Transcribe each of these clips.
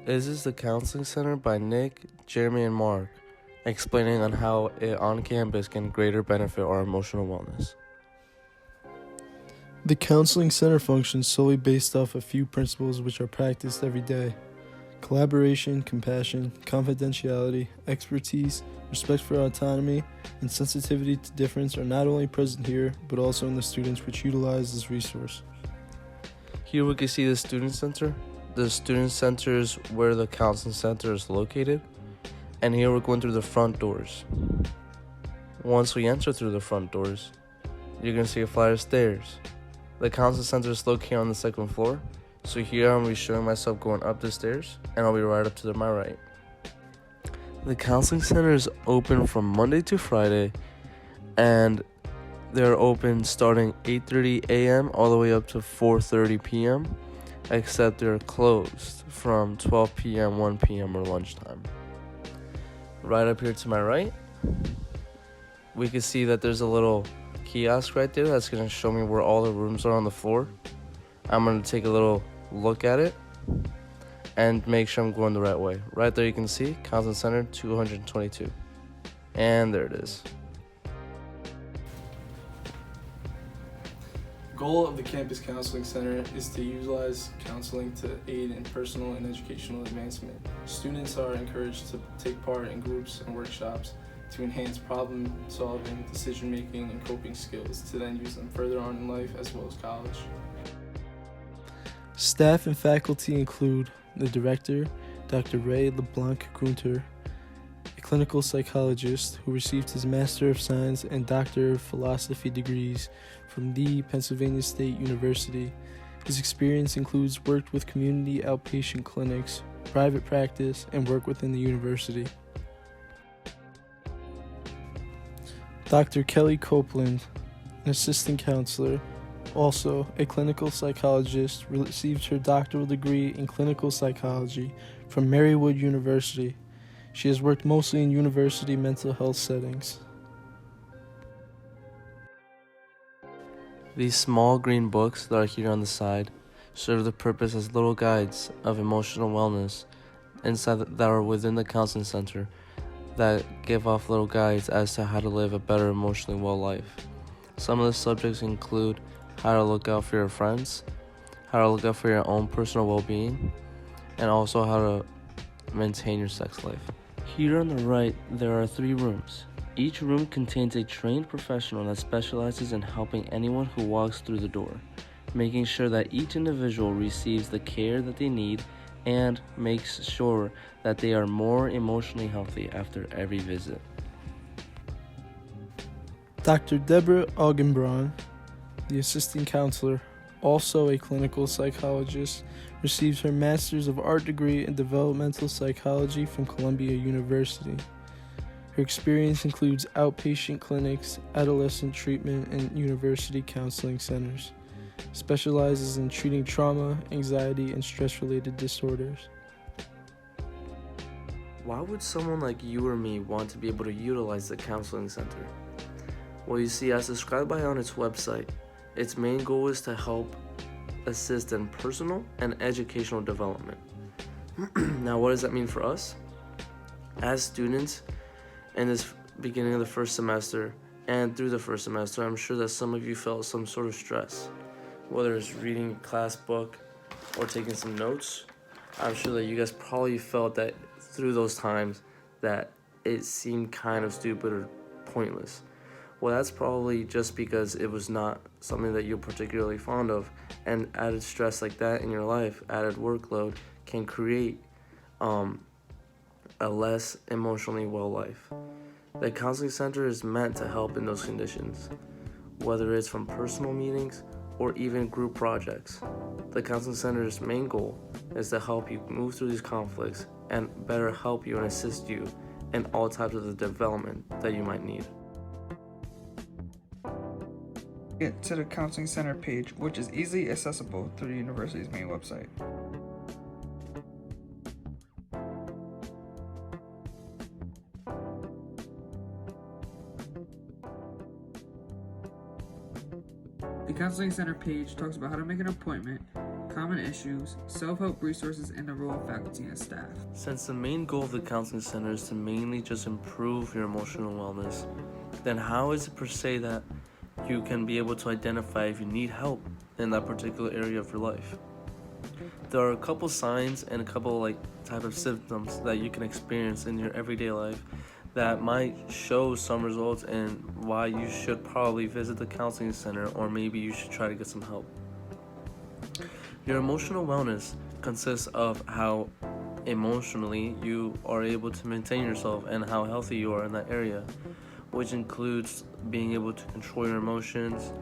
This is the Counseling Center by Nick, Jeremy, and Mark, explaining on how it on campus can greater benefit our emotional wellness. The Counseling Center functions solely based off a few principles which are practiced every day. Collaboration, compassion, confidentiality, expertise, respect for autonomy, and sensitivity to difference are not only present here, but also in the students which utilize this resource. Here we can see the Student Center. The Student Center is where the Counseling Center is located. And here we're going through the front doors. Once we enter through the front doors, you're going to see a flight of stairs. The Counseling Center is located on the second floor. So here I'm going to be showing myself going up the stairs, and I'll be right up to my right. The Counseling Center is open from Monday to Friday, and they're open starting 8:30 a.m. all the way up to 4:30 p.m., except they're closed from 12 p.m., 1 p.m., or lunchtime. Right up here to my right, we can see that there's a little kiosk right there that's going to show me where all the rooms are on the floor. I'm going to take a little look at it and make sure I'm going the right way. Right there you can see Counseling Center 222. And there it is. The goal of the Campus Counseling Center is to utilize counseling to aid in personal and educational advancement. Students are encouraged to take part in groups and workshops to enhance problem solving, decision making, and coping skills to then use them further on in life as well as college. Staff and faculty include the director, Dr. Ray LeBlanc-Gunter, a clinical psychologist who received his Master of Science and Doctor of Philosophy degrees from the Pennsylvania State University. His experience includes work with community outpatient clinics, private practice, and work within the university. Dr. Kelly Copeland, an assistant counselor, also a clinical psychologist, received her doctoral degree in clinical psychology from Marywood University. She has worked mostly in university mental health settings. These small green books that are here on the side serve the purpose as little guides of emotional wellness that are within the Counseling Center that give off little guides as to how to live a better emotionally well life. Some of the subjects include how to look out for your friends, how to look out for your own personal well-being, and also how to maintain your sex life. Here on the right, there are 3 rooms. Each room contains a trained professional that specializes in helping anyone who walks through the door, making sure that each individual receives the care that they need and makes sure that they are more emotionally healthy after every visit. Dr. Deborah Augenbraun, the assistant counselor, also a clinical psychologist, received her Master's of Art degree in Developmental Psychology from Columbia University. Her experience includes outpatient clinics, adolescent treatment, and university counseling centers. Specializes in treating trauma, anxiety, and stress-related disorders. Why would someone like you or me want to be able to utilize the Counseling Center? Well, you see, as described by on its website, its main goal is to help assist in personal and educational development. Now, what does that mean for us? As students, in this beginning of the first semester and through the first semester, I'm sure that some of you felt some sort of stress, whether it's reading a class book or taking some notes. I'm sure that you guys probably felt that through those times that it seemed kind of stupid or pointless. Well, that's probably just because it was not something that you're particularly fond of, and added stress like that in your life, added workload, can create a less emotionally well life. The Counseling Center is meant to help in those conditions, whether it's from personal meetings or even group projects. The Counseling Center's main goal is to help you move through these conflicts and better help you and assist you in all types of the development that you might need. Get to the Counseling Center page, which is easily accessible through the university's main website. The Counseling Center page talks about how to make an appointment, common issues, self-help resources, and the role of faculty and staff. Since the main goal of the counseling center is to mainly just improve your emotional wellness, then how is it per se that you can be able to identify if you need help in that particular area of your life? There are a couple signs and a couple type of symptoms that you can experience in your everyday life that might show some results and why you should probably visit the counseling center, or maybe you should try to get some help. Your emotional wellness consists of how emotionally you are able to maintain yourself and how healthy you are in that area, which includes being able to control your emotions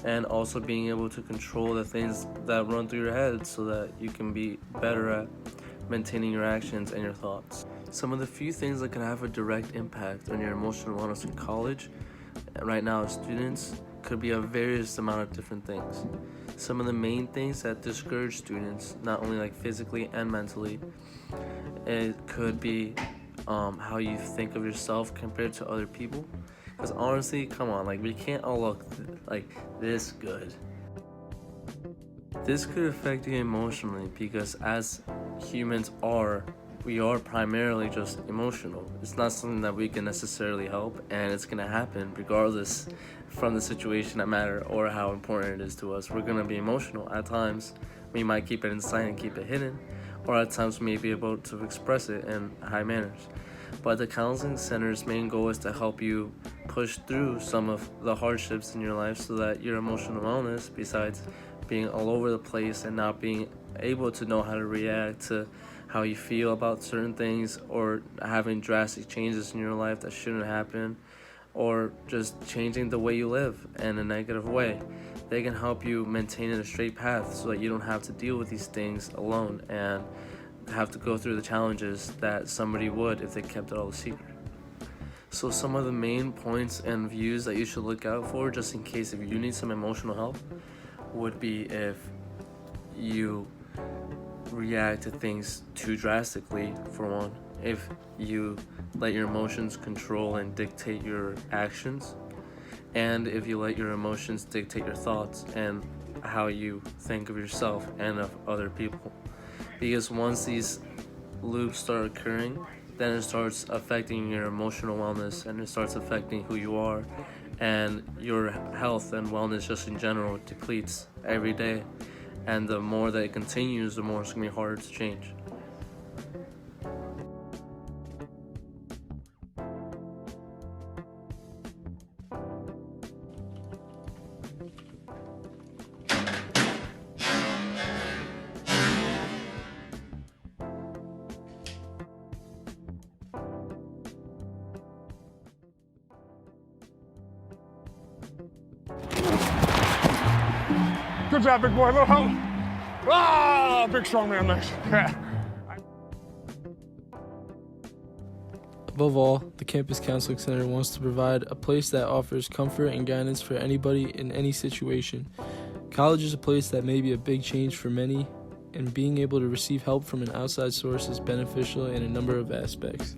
and also being able to control the things that run through your head so that you can be better at maintaining your actions and your thoughts. Some of the few things that can have a direct impact on your emotional wellness in college right now as students could be a various amount of different things. Some of the main things that discourage students, not only physically and mentally, it could be how you think of yourself compared to other people. Because honestly, come on, we can't all look this good. This could affect you emotionally because as humans we are primarily just emotional. It's not something that we can necessarily help, and it's gonna happen regardless from the situation that matter or how important it is to us. We're gonna be emotional. At times, we might keep it inside and keep it hidden, or at times we may be able to express it in high manners. But the counseling center's main goal is to help you push through some of the hardships in your life so that your emotional wellness, besides being all over the place and not being able to know how to react to how you feel about certain things, or having drastic changes in your life that shouldn't happen, or just changing the way you live in a negative way. They can help you maintain a straight path so that you don't have to deal with these things alone and have to go through the challenges that somebody would if they kept it all a secret. So some of the main points and views that you should look out for, just in case if you need some emotional help, would be if you react to things too drastically, for one, if you let your emotions control and dictate your actions, and if you let your emotions dictate your thoughts and how you think of yourself and of other people. Because once these loops start occurring, then it starts affecting your emotional wellness, and it starts affecting who you are, and your health and wellness just in general depletes every day. And the more that it continues, the more it's going to be harder to change. Good job, big boy. Little help. Ah, big strong man, nice. Yeah. Above all, the Campus Counseling Center wants to provide a place that offers comfort and guidance for anybody in any situation. College is a place that may be a big change for many, and being able to receive help from an outside source is beneficial in a number of aspects.